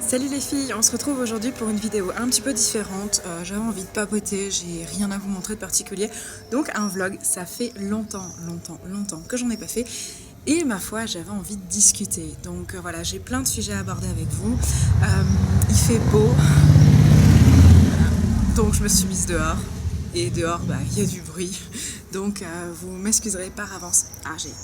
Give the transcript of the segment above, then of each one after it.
Salut les filles, on se retrouve aujourd'hui pour une vidéo un petit peu différente. J'avais envie de papoter, j'ai rien à vous montrer de particulier. Donc un vlog, ça fait longtemps que j'en ai pas fait. Et ma foi, j'avais envie de discuter. Donc voilà, j'ai plein de sujets à aborder avec vous. Il fait beau, donc je me suis mise dehors. Et dehors, il y a du bruit. Donc vous m'excuserez par avance. Ah, j'ai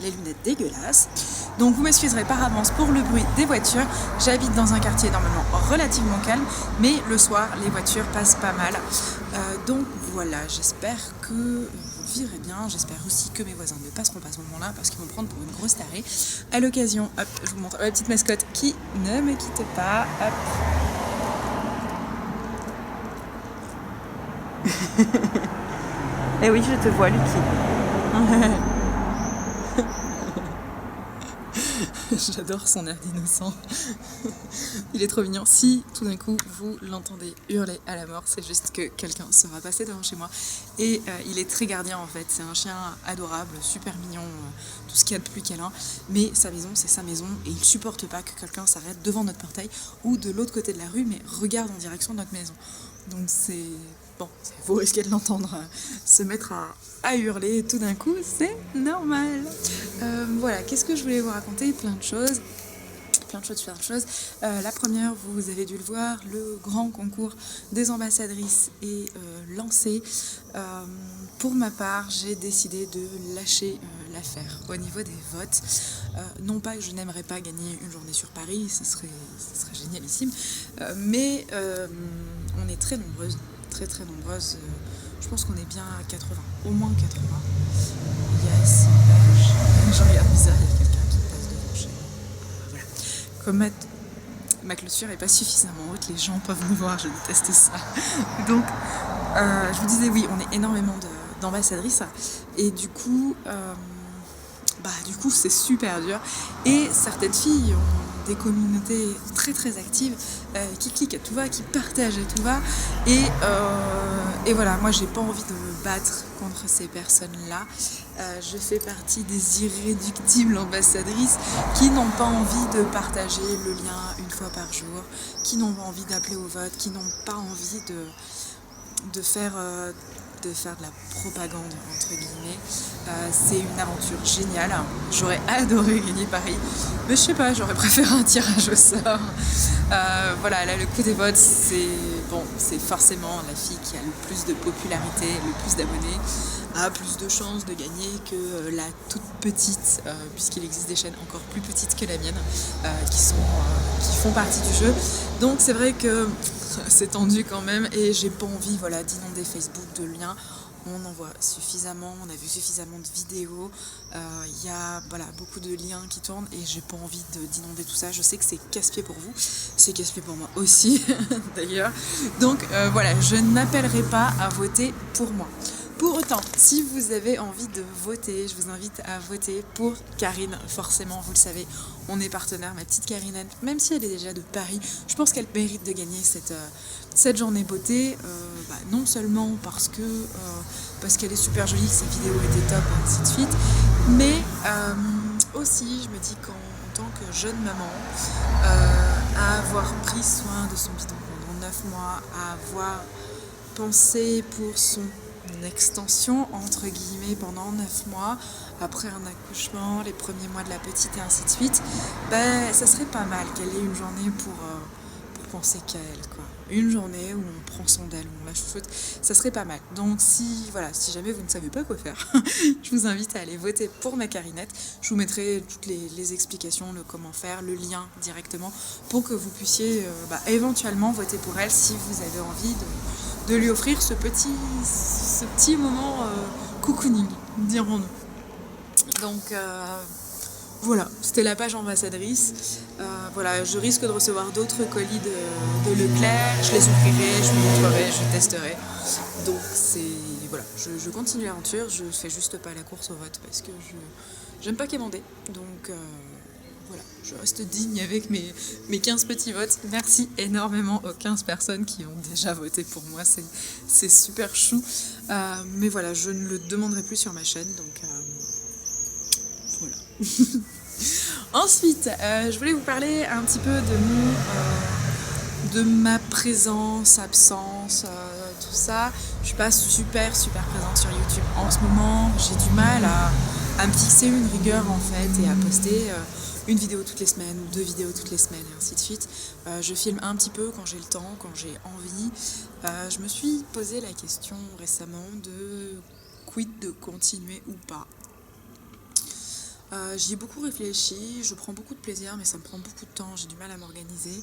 les lunettes dégueulasses. Donc vous m'excuserez par avance pour le bruit des voitures. J'habite dans un quartier normalement relativement calme, mais le soir les voitures passent pas mal. Donc voilà, j'espère que vous vivrez bien. J'espère aussi que mes voisins ne passeront pas à ce moment-là parce qu'ils vont me prendre pour une grosse tarée. À l'occasion, hop, je vous montre la petite mascotte qui ne me quitte pas. Hop. Eh oui, je te vois, Lucky. J'adore son air d'innocent. Il est trop mignon. Si tout d'un coup vous l'entendez hurler à la mort, c'est juste que quelqu'un sera passé devant chez moi. Et il est très gardien en fait. C'est un chien adorable, super mignon, tout ce qu'il y a de plus câlin. Mais sa maison, c'est sa maison et il supporte pas que quelqu'un s'arrête devant notre portail ou de l'autre côté de la rue, mais regarde en direction de notre maison. Donc c'est... Bon, vous risquez de l'entendre se mettre à hurler tout d'un coup, c'est normal. Voilà, qu'est-ce que je voulais vous raconter? Plein de choses. La première, vous avez dû le voir, le grand concours des ambassadrices est lancé. Pour ma part, j'ai décidé de lâcher l'affaire au niveau des votes. Non pas que je n'aimerais pas gagner une journée sur Paris, ce serait génialissime, mais on est très nombreuses. Très nombreuses. Je pense qu'on est bien à 80, au moins 80. Yes, je regarde bizarre, il y a quelqu'un qui passe devant chez moi. Voilà. Comme ma clôture n'est pas suffisamment haute, les gens peuvent me voir, je déteste ça. Donc, je vous disais, oui, on est énormément d'ambassadrices. Et du coup, c'est super dur. Et certaines filles ont des communautés très actives qui cliquent à tout va, qui partagent à tout va. Et voilà, moi j'ai pas envie de me battre contre ces personnes-là. Je fais partie des irréductibles ambassadrices qui n'ont pas envie de partager le lien une fois par jour, qui n'ont pas envie d'appeler au vote, qui n'ont pas envie de faire de la propagande entre guillemets. C'est une aventure géniale. J'aurais adoré gagner Paris, mais je sais pas, j'aurais préféré un tirage au sort. Voilà, là le coup des votes, c'est forcément la fille qui a le plus de popularité, le plus d'abonnés, a plus de chances de gagner que la toute petite, puisqu'il existe des chaînes encore plus petites que la mienne, qui font partie du jeu. Donc c'est vrai que c'est tendu quand même et j'ai pas envie d'inonder Facebook de liens. On en voit suffisamment, on a vu suffisamment de vidéos, il y a beaucoup de liens qui tournent et j'ai pas envie d'inonder tout ça. Je sais que c'est casse-pied pour vous, c'est casse-pied pour moi aussi d'ailleurs. Donc je n'appellerai pas à voter pour moi. Pour autant, si vous avez envie de voter, je vous invite à voter pour Karine. Forcément, vous le savez, on est partenaire, ma petite Karinette, même si elle est déjà de Paris, je pense qu'elle mérite de gagner cette journée beauté. Non seulement parce qu'elle est super jolie, que ses vidéos étaient top, et ainsi de suite, mais aussi, je me dis qu'en tant que jeune maman, à avoir pris soin de son bidon pendant 9 mois, à avoir pensé pour son extension entre guillemets pendant 9 mois après un accouchement, les premiers mois de la petite et ainsi de suite, ça serait pas mal qu'elle ait une journée pour penser qu'à elle, quoi. Une journée où on prend soin d'elle, où on la chouchoute, ça serait pas mal. Donc si jamais vous ne savez pas quoi faire, je vous invite à aller voter pour ma Karinette. Je vous mettrai toutes les explications, le comment faire, le lien directement pour que vous puissiez éventuellement voter pour elle si vous avez envie de lui offrir ce petit moment cocooning, dirons-nous. Donc voilà, c'était la page ambassadrice. Je risque de recevoir d'autres colis de Leclerc, je les ouvrirai, je vous montrerai, je testerai. Donc je continue l'aventure, je fais juste pas la course au vote parce que j'aime pas quémander. Donc je reste digne avec mes 15 petits votes. Merci énormément aux 15 personnes qui ont déjà voté pour moi, c'est super chou. Mais je ne le demanderai plus sur ma chaîne, donc voilà. Ensuite, je voulais vous parler un petit peu de ma présence, absence, tout ça. Je suis pas super présente sur YouTube en ce moment. J'ai du mal à me fixer une rigueur en fait et à poster une vidéo toutes les semaines ou 2 vidéos toutes les semaines et ainsi de suite. Je filme un petit peu quand j'ai le temps, quand j'ai envie. Je me suis posé la question récemment de quid de continuer ou pas. J'y ai beaucoup réfléchi, je prends beaucoup de plaisir mais ça me prend beaucoup de temps, j'ai du mal à m'organiser.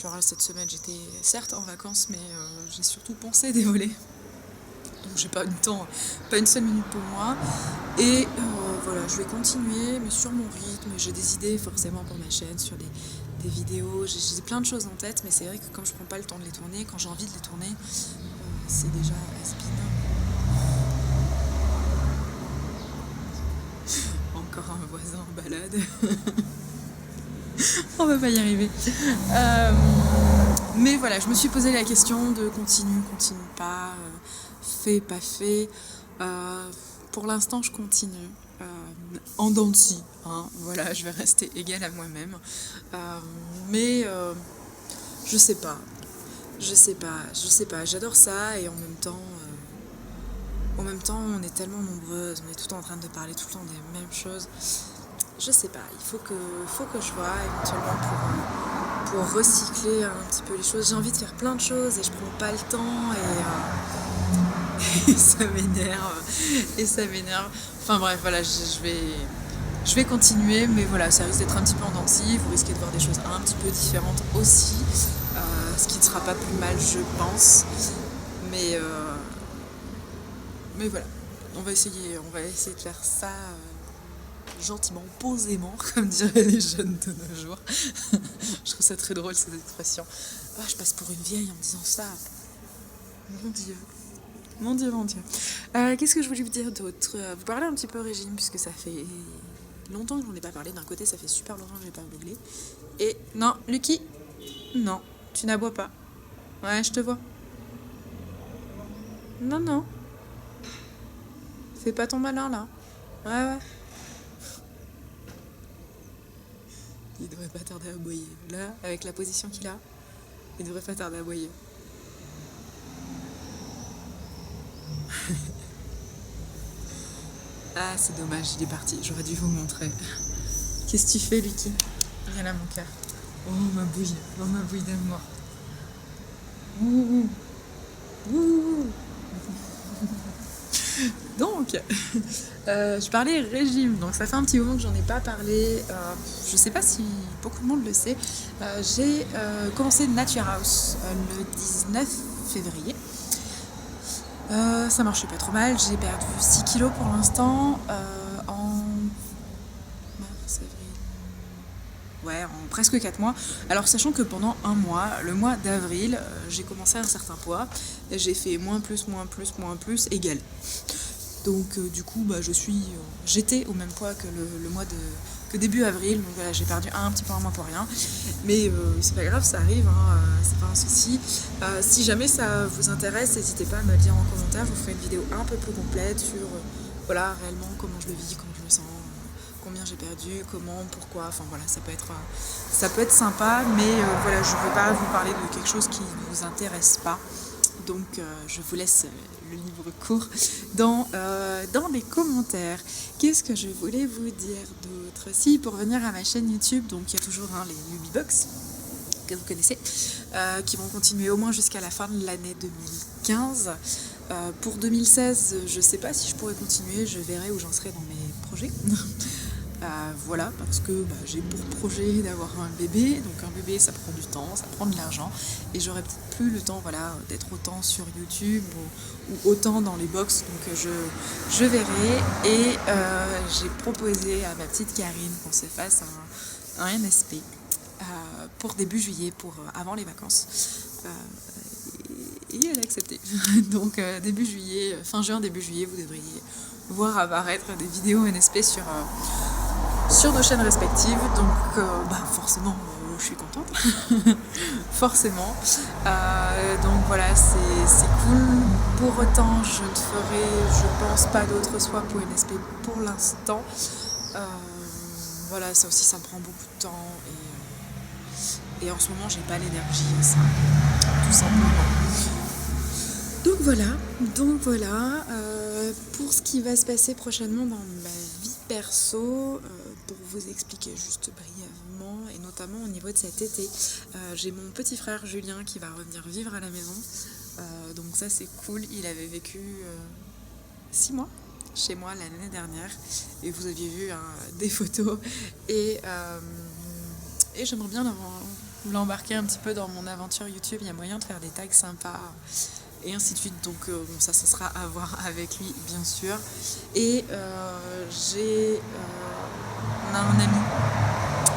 Genre cette semaine j'étais certes en vacances mais j'ai surtout pensé dévoler. Donc j'ai pas une seule minute pour moi. Et voilà, je vais continuer mais sur mon rythme. J'ai des idées forcément pour ma chaîne, sur des vidéos. J'ai plein de choses en tête mais c'est vrai que comme je prends pas le temps de les tourner, quand j'ai envie de les tourner, c'est déjà has-been. Encore un voisin en balade. On va pas y arriver. Mais voilà, je me suis posé la question de continue pas, fait, pas fait. Pour l'instant, je continue. En dents de scie, hein. Voilà, je vais rester égale à moi-même. Mais je sais pas. J'adore ça et en même temps, on est tellement nombreuses, on est tout le temps en train de parler tout le temps des mêmes choses. Je sais pas, il faut que je vois éventuellement pour recycler un petit peu les choses. J'ai envie de faire plein de choses et je prends pas le temps et ça m'énerve. Enfin bref, voilà, je vais continuer, mais voilà, ça risque d'être un petit peu en dents de scie. Vous risquez de voir des choses un petit peu différentes aussi, ce qui ne sera pas plus mal, je pense. Mais voilà, on va essayer de faire ça gentiment, posément, comme diraient les jeunes de nos jours. Je trouve ça très drôle cette expression. Oh, je passe pour une vieille en me disant ça. Mon Dieu. Qu'est-ce que je voulais vous dire d'autre? Vous parlez un petit peu régime, puisque ça fait longtemps que j'en ai pas parlé. D'un côté, ça fait super longtemps que je n'ai pas vlogué. Et non, Lucky, non, tu n'aboies pas. Ouais, je te vois. Non. Fais pas ton malin là. Ouais. Il devrait pas tarder à aboyer. Là, avec la position qu'il a, il devrait pas tarder à aboyer. Ah, c'est dommage, il est parti. J'aurais dû vous montrer. Qu'est-ce que tu fais, Lucky? Viens là, mon cœur. Oh, ma bouille d'amour. Ouh. Donc, je parlais régime, donc ça fait un petit moment que j'en ai pas parlé. Je sais pas si beaucoup de monde le sait. J'ai commencé Nature House le 19 février. Ça marchait pas trop mal. J'ai perdu 6 kilos pour l'instant en mars, avril. Ouais, en presque 4 mois. Alors, sachant que pendant un mois, le mois d'avril, j'ai commencé à un certain poids. Et j'ai fait moins plus, égal. Donc, du coup, j'étais au même poids que le mois que début avril. Donc voilà, j'ai perdu un petit peu en moins pour rien. Mais c'est pas grave, ça arrive, hein, c'est pas un souci. Si jamais ça vous intéresse, n'hésitez pas à me le dire en commentaire. Je vous ferai une vidéo un peu plus complète sur voilà, réellement comment je le vis, comment je me sens, combien j'ai perdu, comment, pourquoi. Enfin voilà, ça peut être sympa, mais voilà, je ne veux pas vous parler de quelque chose qui ne vous intéresse pas. Donc je vous laisse le livre court dans les commentaires. Qu'est-ce que je voulais vous dire d'autre? Si, pour revenir à ma chaîne YouTube, donc il y a toujours les Nubibox que vous connaissez, qui vont continuer au moins jusqu'à la fin de l'année 2015. Pour 2016, je ne sais pas si je pourrais continuer, je verrai où j'en serai dans mes projets. Voilà, parce que j'ai pour projet d'avoir un bébé, donc un bébé ça prend du temps, ça prend de l'argent, et j'aurai peut-être plus le temps d'être autant sur YouTube ou autant dans les box, donc je verrai, et j'ai proposé à ma petite Karine qu'on se fasse un NSP pour début juillet, pour avant les vacances, et elle a accepté. Donc début juillet, fin juin, début juillet, vous devriez voir apparaître des vidéos NSP sur nos chaînes respectives, donc forcément je suis contente. Forcément, donc voilà, c'est cool. Pour autant, je ne ferai, je pense, pas d'autres swaps ou NSP pour l'instant, Voilà, ça aussi, ça me prend beaucoup de temps et en ce moment, j'ai pas l'énergie à ça, tout simplement. Donc voilà, pour ce qui va se passer prochainement dans ma vie perso, pour vous expliquer juste brièvement, et notamment au niveau de cet été, j'ai mon petit frère Julien qui va revenir vivre à la maison, donc ça c'est cool, il avait vécu 6 mois chez moi l'année dernière, et vous aviez vu des photos, et j'aimerais bien l'embarquer un petit peu dans mon aventure YouTube, il y a moyen de faire des tags sympas, et ainsi de suite, donc bon, ça sera à voir avec lui bien sûr. Et on a un ami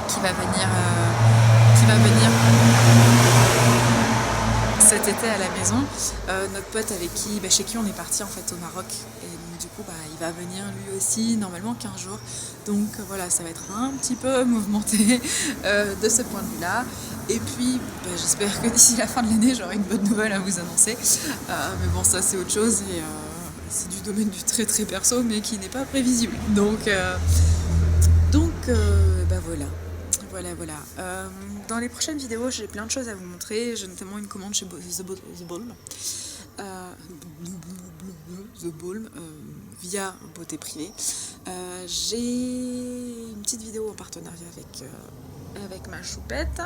qui va venir cet été à la maison, notre pote chez qui on est parti en fait au Maroc, et donc du coup il va venir lui aussi normalement 15 jours, donc voilà, ça va être un petit peu mouvementé de ce point de vue là, et puis j'espère que d'ici la fin de l'année j'aurai une bonne nouvelle à vous annoncer, mais bon, ça c'est autre chose, et c'est du domaine du très très perso mais qui n'est pas prévisible, donc voilà. Dans les prochaines vidéos, j'ai plein de choses à vous montrer. J'ai notamment une commande chez The Balm, via Beauté Privée. J'ai une petite vidéo en partenariat avec ma choupette.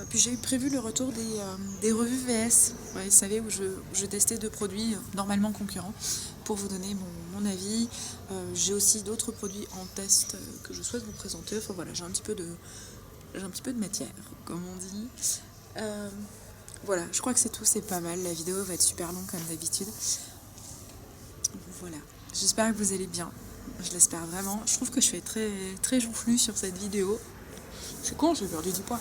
Puis j'ai prévu le retour des revues VS, vous savez, où je testais 2 produits normalement concurrents pour vous donner mon avis. J'ai aussi d'autres produits en test que je souhaite vous présenter. Enfin voilà, j'ai un petit peu de matière, comme on dit. Voilà, je crois que c'est tout, c'est pas mal. La vidéo va être super longue comme d'habitude. Voilà, j'espère que vous allez bien. Je l'espère vraiment. Je trouve que je fais très, très joufflue sur cette vidéo. C'est con, j'ai perdu du poids.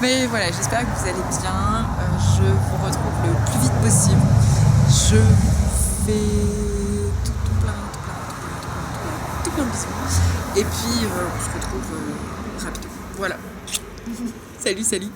Mais voilà, j'espère que vous allez bien. Je vous retrouve le plus vite possible. Je vous fais tout plein de bisous. Et puis, on se retrouve rapidement. Voilà. Salut.